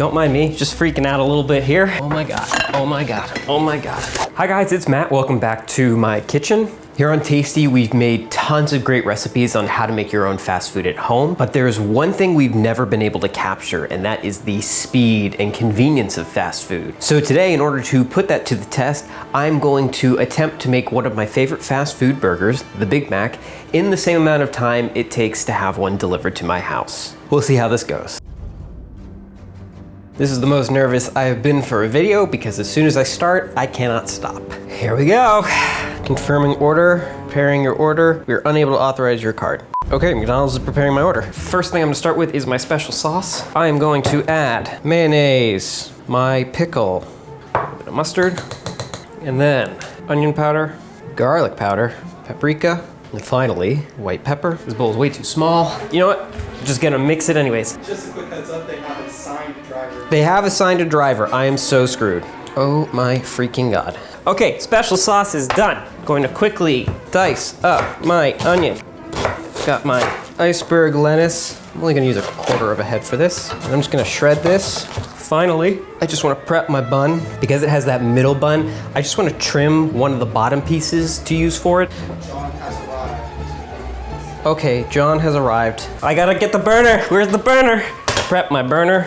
Don't mind me, just freaking out a little bit here. Oh my God, oh my God, oh my God. Hi guys, it's Matt. Welcome back to my kitchen. Here on Tasty, we've made tons of great recipes on how to make your own fast food at home, but there's one thing we've never been able to capture, and that is the speed and convenience of fast food. So today, in order to put that to the test, I'm going to attempt to make one of my favorite fast food burgers, the Big Mac, in the same amount of time it takes to have one delivered to my house. We'll see how this goes. This is the most nervous I have been for a video because as soon as I start, I cannot stop. Here we go. Confirming order, preparing your order. We're unable to authorize your card. Okay, McDonald's is preparing my order. First thing I'm gonna start with is my special sauce. I am going to add mayonnaise, my pickle, a bit of mustard, and then onion powder, garlic powder, paprika, and finally, white pepper. This bowl is way too small. You know what? I'm just gonna mix it anyways. Just a quick heads up, they have assigned a driver. They have assigned a driver. I am so screwed. Oh my freaking God. Okay, special sauce is done. Going to quickly dice up my onion. Got my iceberg lettuce. I'm only gonna use 1/4 of a head for this. And I'm just gonna shred this. Finally, I just wanna prep my bun. Because it has that middle bun, I just wanna trim one of the bottom pieces to use for it. John has arrived. Okay, John has arrived. I gotta get the burner. Where's the burner? Prep my burner.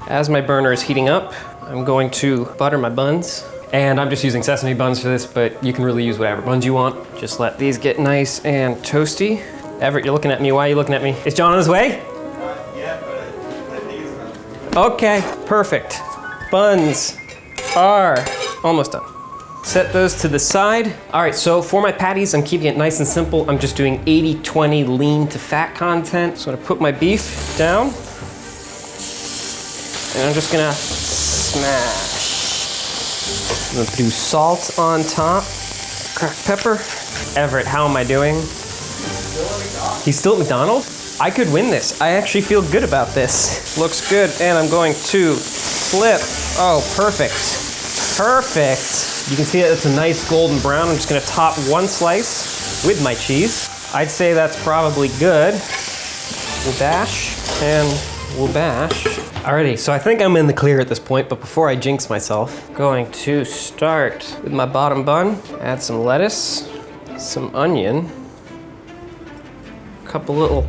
As my burner is heating up, I'm going to butter my buns. And I'm just using sesame buns for this, but you can really use whatever buns you want. Just let these get nice and toasty. Everett, you're looking at me. Why are you looking at me? Is John on his way? Not yet, but I think it's about to. Okay, perfect. Buns are almost done. Set those to the side. All right, so for my patties, I'm keeping it nice and simple. I'm just doing 80-20 lean to fat content. So I'm gonna put my beef down. And I'm just gonna smash. I'm gonna do salt on top, cracked pepper. Everett, how am I doing? He's still at McDonald's? I could win this. I actually feel good about this. Looks good, and I'm going to flip. Oh, perfect. Perfect. You can see that it's a nice golden brown. I'm just gonna top one slice with my cheese. I'd say that's probably good. We'll bash, and we'll bash. Alrighty, so I think I'm in the clear at this point, but before I jinx myself, I'm going to start with my bottom bun, add some lettuce, some onion, a couple little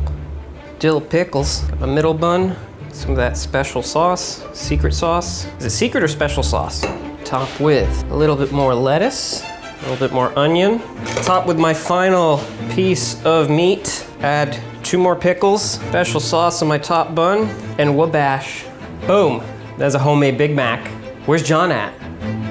dill pickles, my middle bun, some of that special sauce, secret sauce. Is it secret or special sauce? Top with a little bit more lettuce, a little bit more onion. Top with my final piece of meat, add 2 more pickles, special sauce on my top bun, and wabash. Boom, that's a homemade Big Mac. Where's John at?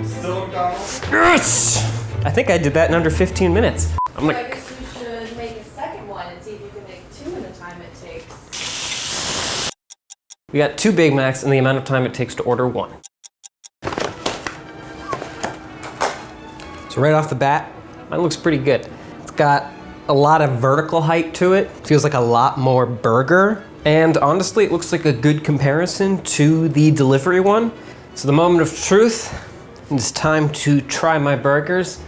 Still McDonald's? Yes! I think I did that in under 15 minutes. I'm So I like, guess you should make a second one and see if you can make 2 in the time it takes. we got 2 Big Macs in the amount of time it takes to order 1. So right off the bat, mine looks pretty good. It's got a lot of vertical height to it. Feels like a lot more burger. And honestly, it looks like a good comparison to the delivery one. So the moment of truth, it's time to try my burgers.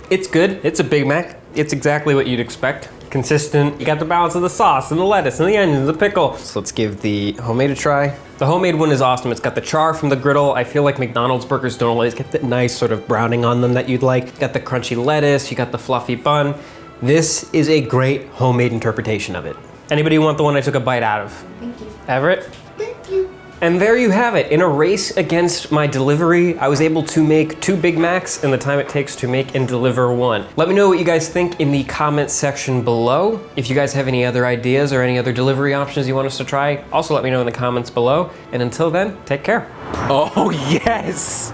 It's good, it's a Big Mac. It's exactly what you'd expect. Consistent, you got the balance of the sauce and the lettuce and the onions, the pickle. So let's give the homemade a try. The homemade one is awesome. It's got the char from the griddle. I feel like McDonald's burgers don't always get that nice sort of browning on them that you'd like. You got the crunchy lettuce, you got the fluffy bun. This is a great homemade interpretation of it. Anybody want the one I took a bite out of? Thank you. Everett? Thank you. And there you have it. In a race against my delivery, I was able to make 2 Big Macs in the time it takes to make and deliver 1. Let me know what you guys think in the comment section below. If you guys have any other ideas or any other delivery options you want us to try, also let me know in the comments below. And until then, take care. Oh, yes!